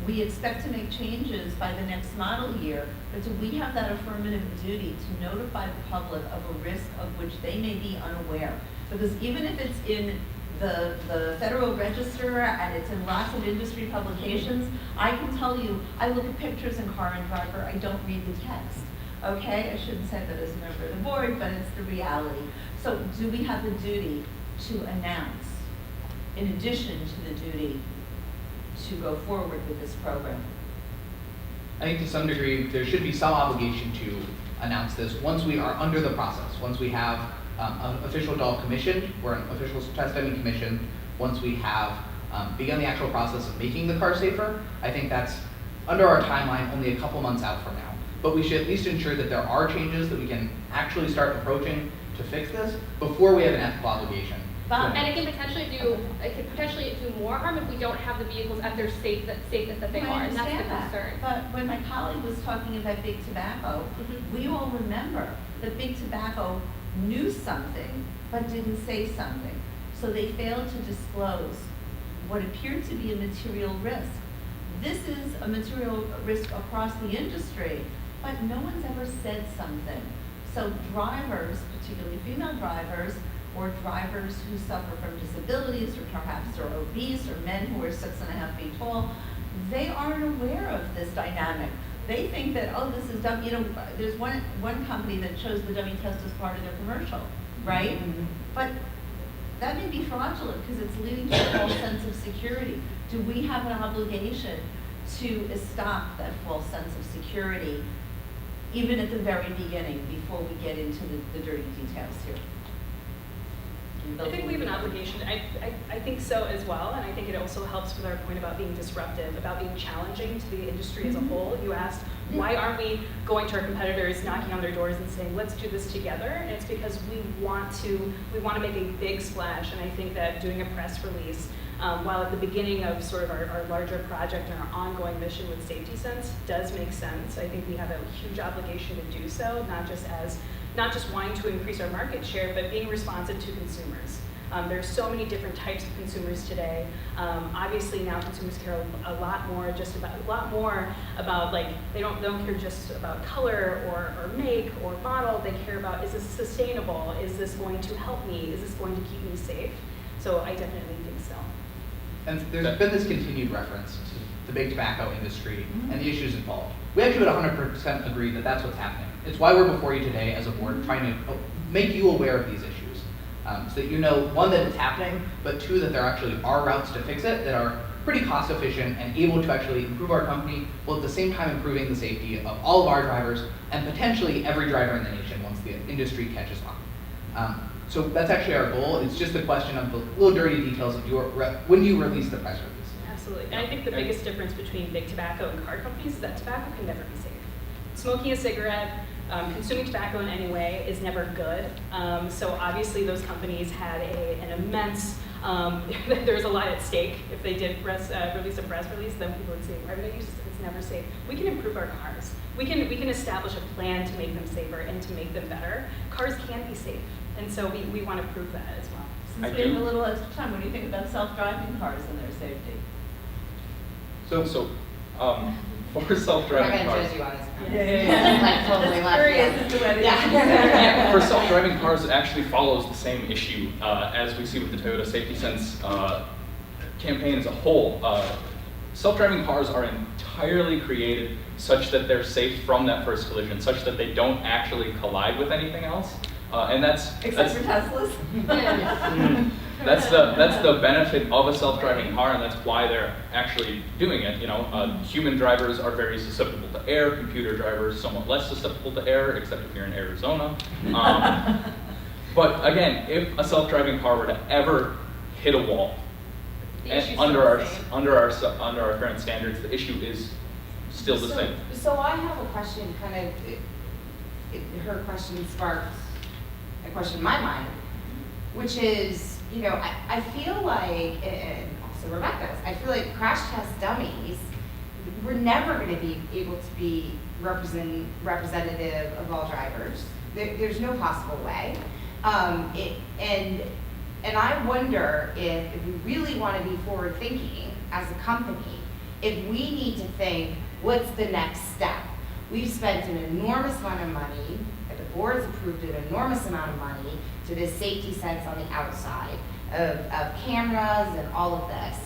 We expect to make changes by the next model year, but do we have that affirmative duty to notify the public of a risk of which they may be unaware? Because even if it's in the Federal Register and it's in lots of industry publications, I can tell you, I look at pictures in Car and Driver, I don't read the text. Okay, I shouldn't say that as a member of the board, but it's the reality. So do we have the duty to announce, in addition to the duty to go forward with this program? I think to some degree, there should be some obligation to announce this once we are under the process, once we have an official dog commissioned or an official test dummy commissioned, once we have begun the actual process of making the car safer. I think that's, under our timeline, only a couple months out from now. But we should at least ensure that there are changes that we can actually start approaching to fix this before we have an ethical obligation. And it can potentially do more harm if we don't have the vehicles at their safeness that they I are, and that's the understand that. concern. But when my colleague was talking about big tobacco, we all remember that big tobacco knew something but didn't say something. So they failed to disclose what appeared to be a material risk. This is a material risk across the industry, but no one's ever said something. So drivers, particularly female drivers, or drivers who suffer from disabilities, or perhaps are obese, or men who are 6.5 feet tall, they aren't aware of this dynamic. They think that, oh, this is dumb. You know, there's one company that chose the dummy test as part of their commercial, right? But that may be fraudulent because it's leading to a false sense of security. Do we have an obligation to stop that false sense of security, even at the very beginning, before we get into the dirty details here? I think we have an obligation. I think so as well, and I think it also helps with our point about being disruptive, about being challenging to the industry as a whole. You asked, why aren't we going to our competitors, knocking on their doors and saying, let's do this together? And it's because we want to make a big splash, and I think that doing a press release, while at the beginning of sort of our larger project and our ongoing mission with Safety Sense does make sense. I think we have a huge obligation to do so, not just wanting to increase our market share, but being responsive to consumers. There are so many different types of consumers today. Obviously now consumers care a lot more about like, they don't care just about color or make or model. They care about, is this sustainable? Is this going to help me? Is this going to keep me safe? So I definitely think so. And there's been this continued reference to the big tobacco industry and the issues involved. We actually would 100% agree that that's what's happening. It's why we're before you today as a board, trying to make you aware of these issues. So that you know, one, that it's happening, but two, that there actually are routes to fix it that are pretty cost efficient and able to actually improve our company, while at the same time improving the safety of all of our drivers and potentially every driver in the nation once the industry catches on. So that's actually our goal. It's just a question of the little dirty details of when you release the press release. Absolutely. And I think the biggest difference between big tobacco and car companies is that tobacco can never be safe. Smoking a cigarette, consuming tobacco in any way is never good. So obviously those companies had an immense, there's a lot at stake. If they did release a press release, then people would say, why would I use this? It's never safe. We can improve our cars. We can establish a plan to make them safer and to make them better. Cars can be safe. And so we want to prove that as well. Since we have a little extra time, what do you think about self-driving cars and their safety? So for self-driving I'm not cars. gonna judge you on this. Yeah. Like totally left. Curious as to whether Yeah, for self-driving cars, it actually follows the same issue as we see with the Toyota Safety Sense campaign as a whole. Self-driving cars are entirely created such that they're safe from that first collision, such that they don't actually collide with anything else. And Except for Teslas? that's the benefit of a self-driving car, and that's why they're actually doing it. You know, human drivers are very susceptible to air. Computer drivers somewhat less susceptible to air, except if you're in Arizona. But again, if a self-driving car were to ever hit a wall, and under our current standards, the issue is still the same. So I have a question. Her question sparked a question in my mind, which is, you know, I feel like, and also Rebecca's, I feel like crash test dummies, we're never going to be able to be representative of all drivers. There's no possible way. And I wonder if we really want to be forward thinking as a company, if we need to think, what's the next step? We've spent an enormous amount of money, the board's approved an enormous amount of money to this Safety Sense on the outside of cameras and all of this.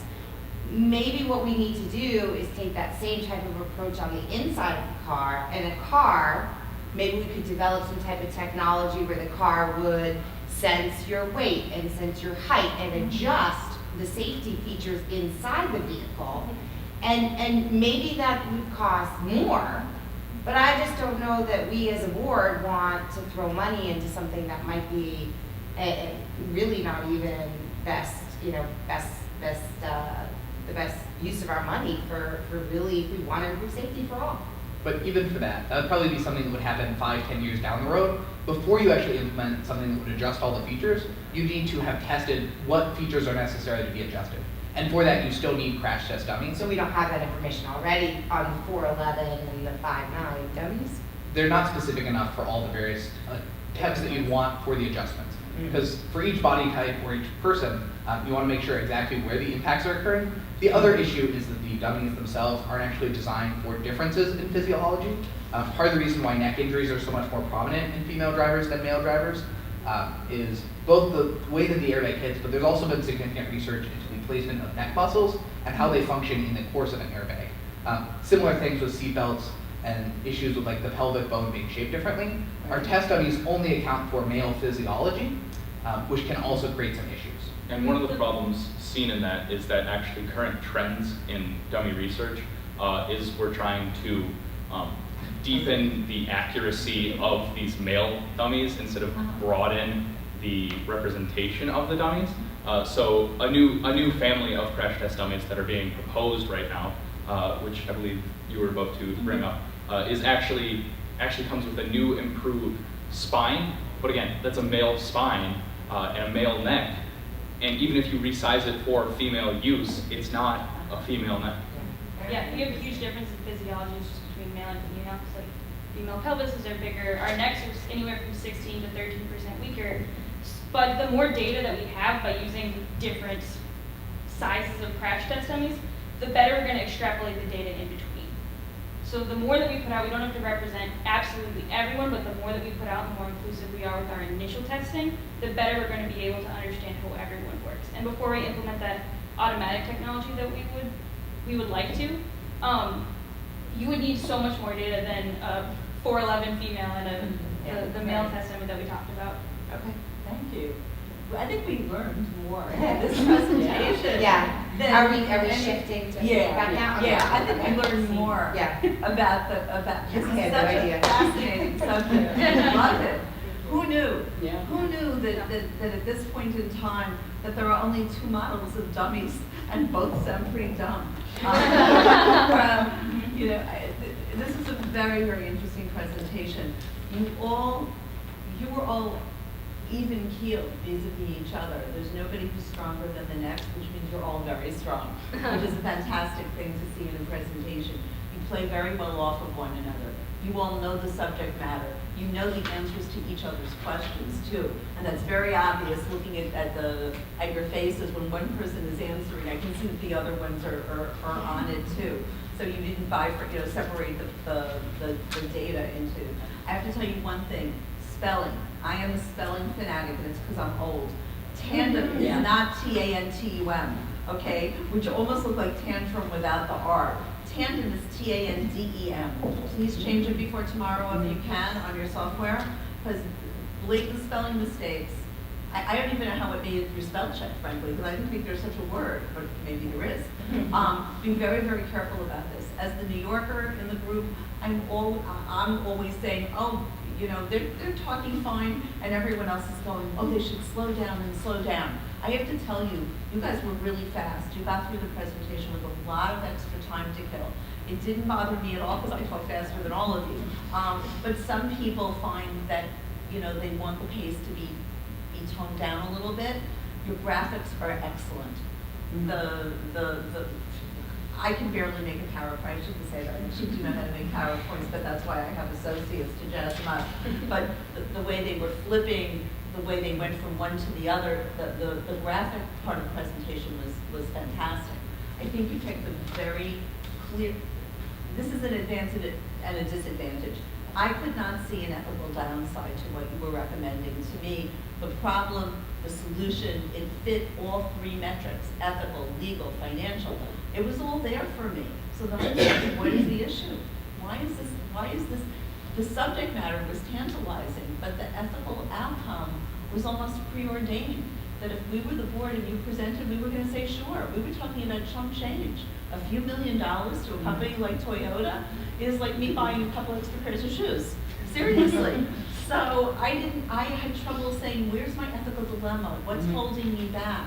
Maybe what we need to do is take that same type of approach on the inside of the car, and a car, maybe we could develop some type of technology where the car would sense your weight and sense your height and adjust the safety features inside the vehicle. And maybe that would cost more, But I just don't know that we as a board want to throw money into something that might be really not even best, the best use of our money for really, if we want to improve safety for all. But even for that would probably be something that would happen 5-10 years down the road. Before you actually implement something that would adjust all the features, you need to have tested what features are necessary to be adjusted. And for that, you still need crash test dummies. So we don't have that information already on the 411 and the 5.9 dummies? They're not specific enough for all the various tests that you want for the adjustments. Mhm. Because for each body type or each person, you want to make sure exactly where the impacts are occurring. The other issue is that the dummies themselves aren't actually designed for differences in physiology. Part of the reason why neck injuries are so much more prominent in female drivers than male drivers is both the way that the airbag hits, but there's also been significant research into the placement of neck muscles and how they function in the course of an airbag. Similar things with seatbelts and issues with like the pelvic bone being shaped differently. Our test dummies only account for male physiology, which can also create some issues. And one of the problems seen in that is that actually current trends in dummy research is we're trying to deepen the accuracy of these male dummies instead of broaden the representation of the dummies. So a new family of crash test dummies that are being proposed right now, which I believe you were about to bring up, is actually comes with a new improved spine. But again, that's a male spine and a male neck. And even if you resize it for female use, it's not a female neck. Yeah, we have a huge difference in physiology just between male and female. So like female pelvises are bigger, our necks are anywhere from 16 to 13% weaker. But the more data that we have by using different sizes of crash test dummies, the better we're going to extrapolate the data in between. So the more that we put out, we don't have to represent absolutely everyone, but the more that we put out, the more inclusive we are with our initial testing, the better we're going to be able to understand how everyone works. And before we implement that automatic technology that we would like to, you would need so much more data than a 411 female and the male test dummy that we talked about. Okay, thank you. Well, I think we learned more in this presentation. Yeah. than Are we any- shifting to Yeah, feedback now? yeah, I think Okay. we learned more Yeah. about this I is had no such a idea. fascinating subject. I love it. Who knew? Yeah. Who knew that at this point in time, that there are only 2 models of dummies and both sound pretty dumb? This is a very, very interesting presentation. You were all even keeled vis-a-vis each other. There's nobody who's stronger than the next, which means you're all very strong, which is a fantastic thing to see in a presentation. You play very well off of one another. You all know the subject matter. You know the answers to each other's questions too, and that's very obvious looking at your faces when one person is answering. I can see that the other ones are on it too. So you didn't separate the data into. I have to tell you one thing. Spelling. I am a spelling fanatic, and it's because I'm old. Tandem is not T-A-N-T-U-M, okay? Which almost look like tantrum without the R. Tandem is T-A-N-D-E-M. Please change it before tomorrow if you can on your software, because blatant spelling mistakes. I don't even know how it made it through spell check, frankly, because I didn't think there's such a word, but maybe there is. Be very, very careful about this. As the New Yorker in the group, I'm always saying, they're talking fine, and everyone else is going, they should slow down and slow down. I have to tell you, you guys were really fast. You got through the presentation with a lot of extra time to kill. It didn't bother me at all because I talk faster than all of you. But some people find that, they want the pace to be toned down a little bit. Your graphics are excellent. I can barely make a PowerPoint. I shouldn't say that. I actually do know how to make PowerPoints, but that's why I have associates to jazz them up. But the way they were flipping, the way they went from one to the other, the graphic part of the presentation was fantastic. I think you picked a very clear, this is an advantage and a disadvantage. I could not see an ethical downside to what you were recommending. To me, the problem, the solution, it fit all 3 metrics: ethical, legal, financial. It was all there for me. So then I said, what is the issue? Why is this? The subject matter was tantalizing, but the ethical outcome was almost preordained. that if we were the board and you presented, we were gonna say, sure. We were talking about chump change. A few $1 million to a company like Toyota is like me buying a couple extra pairs of shoes. Seriously. So I had trouble saying, where's my ethical dilemma? What's holding me back?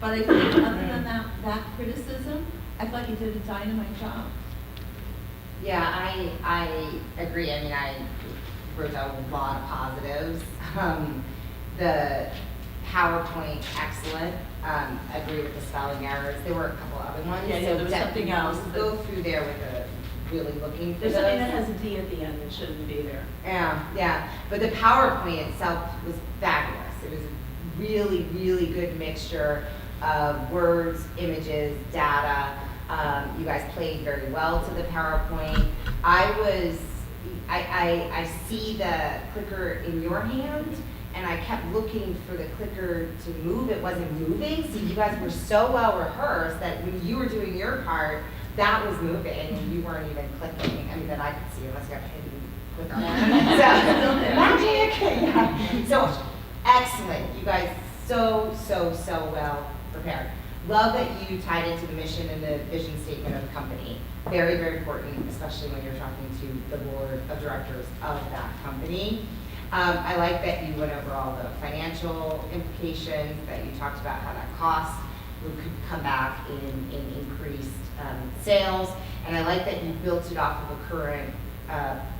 But I think other than that criticism, I feel like I did a dynamite job. Yeah, I agree. I mean, I wrote down a lot of positives. The PowerPoint, excellent. I agree with the spelling errors. There were a couple other ones. Yeah, there was something else. Go through there with a really looking for There's those. something that has a D at the end that shouldn't be there. Yeah. But the PowerPoint itself was fabulous. It was a really, really good mixture of words, images, data. You guys played very well to the PowerPoint. I see the clicker in your hand, and I kept looking for the clicker to move. It wasn't moving, so you guys were so well rehearsed that when you were doing your part, that was moving, and you weren't even clicking. I mean, that I could see, unless you got a hidden clicker. Magic! Yeah. So, excellent. You guys so well prepared. Love that you tied into the mission and the vision statement of the company. Very, very important, especially when you're talking to the board of directors of that company. I like that you went over all the financial implications, that you talked about how that cost could come back in increased sales. And I like that you built it off of a current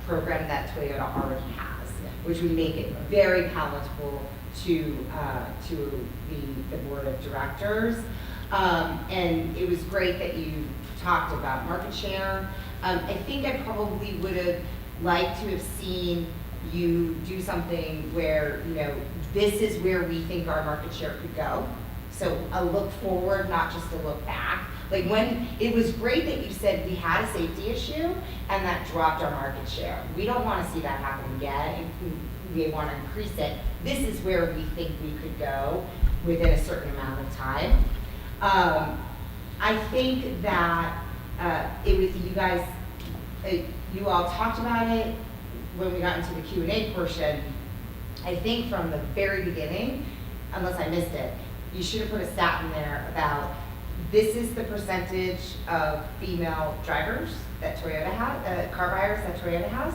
program that Toyota already has, which would make it very palatable to the board of directors. And it was great that you talked about market share. I think I probably would have liked to have seen you do something where, this is where we think our market share could go. So a look forward, not just a look back. Like when, it was great that you said we had a safety issue and that dropped our market share. We don't want to see that happen again. We want to increase it. This is where we think we could go within a certain amount of time. I think that it was you guys, you all talked about it when we got into the Q&A portion. I think from the very beginning, unless I missed it, you should have put a stat in there about this is the percentage of female drivers that Toyota has, car buyers that Toyota has.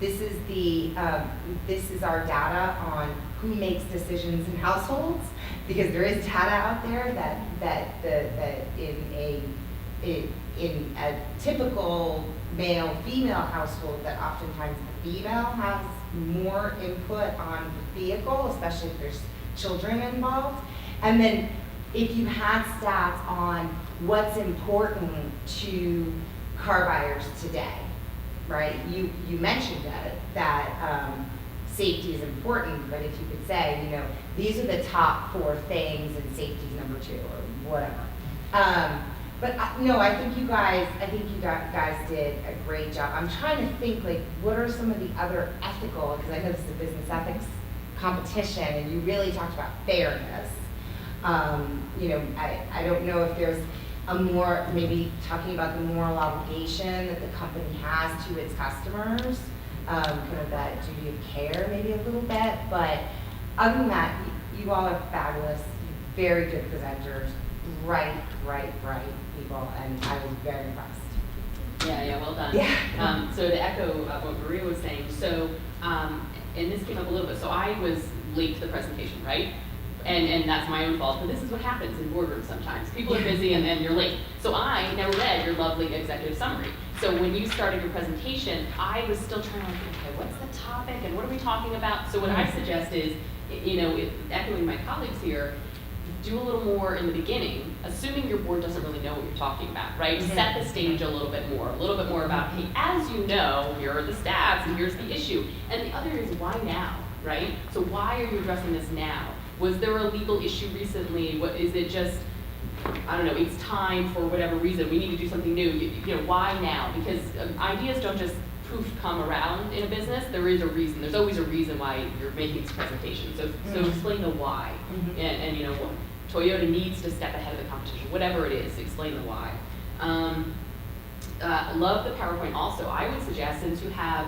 This is our data on who makes decisions in households, because there is data out there that in a typical male-female household, that oftentimes the female has more input on the vehicle, especially if there's children involved. And then if you had stats on what's important to car buyers today, right? You mentioned that safety is important, but if you could say, these are the top 4 things and safety is number 2 or whatever. No, I think you guys did a great job. I'm trying to think, what are some of the other ethical, because I know this is a business ethics competition, and you really talked about fairness. I don't know if there's a more, maybe talking about the moral obligation that the company has to its customers, kind of that duty of care maybe a little bit, but other than that, you all are fabulous, very good presenters, bright people, and I was very impressed. Yeah, well done. Yeah. So to echo what Maria was saying, and this came up a little bit, so I was late to the presentation, right? And that's my own fault, but this is what happens in boardrooms sometimes. People are busy and you're late. So I never read your lovely executive summary. So when you started your presentation, I was still trying to okay, what's the topic and what are we talking about? So what I suggest is, echoing my colleagues here, do a little more in the beginning, assuming your board doesn't really know what you're talking about, right? Mm-hmm. Set the stage a little bit more about, hey, as you know, here are the stats and here's the issue. And the other is why now, right? So why are you addressing this now? Was there a legal issue recently? What is it just, I don't know, it's time for whatever reason, we need to do something new. Why now? Because ideas don't just poof come around in a business. There is a reason. There's always a reason why you're making this presentation. So explain the why. Mm-hmm. And Toyota needs to step ahead of the competition. Whatever it is, explain the why. Love the PowerPoint also. I would suggest, since you have,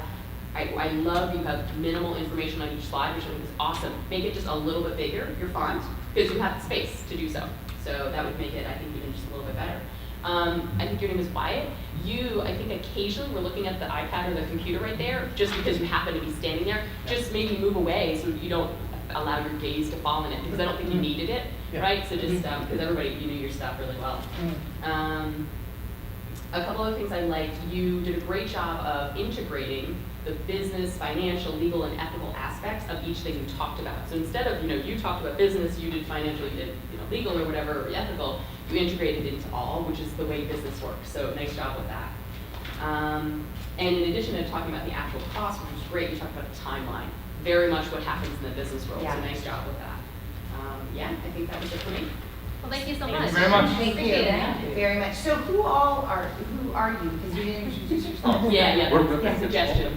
I love you have minimal information on each slide, which I think is awesome. Make it just a little bit bigger, your font. because you have the space to do so. So that would make it, I think, even just a little bit better. I think your name is Wyatt. You, I think occasionally we're looking at the iPad or the computer right there, just because you happen to be standing there. Just maybe move away so you don't allow your gaze to fall in it, because I don't think you needed it, Yeah. right? So just, because everybody, you knew your stuff really well. A couple other things I liked, you did a great job of integrating the business, financial, legal, and ethical aspects of each thing you talked about. So instead of, you talked about business, you did financial, you did, legal or whatever, or ethical, you integrated it into all, which is the way business works. So nice job with that. And in addition to talking about the actual cost, which is great, you talked about the timeline. Very much what happens in the business world, Yeah. so nice job with that. Yeah, I think that was it for me. Well, thank you so Thank much. you very much. Thank Appreciate you it. very much. So who are you? Because you didn't introduce yourself. Yeah, We're that's a ripping. suggestion.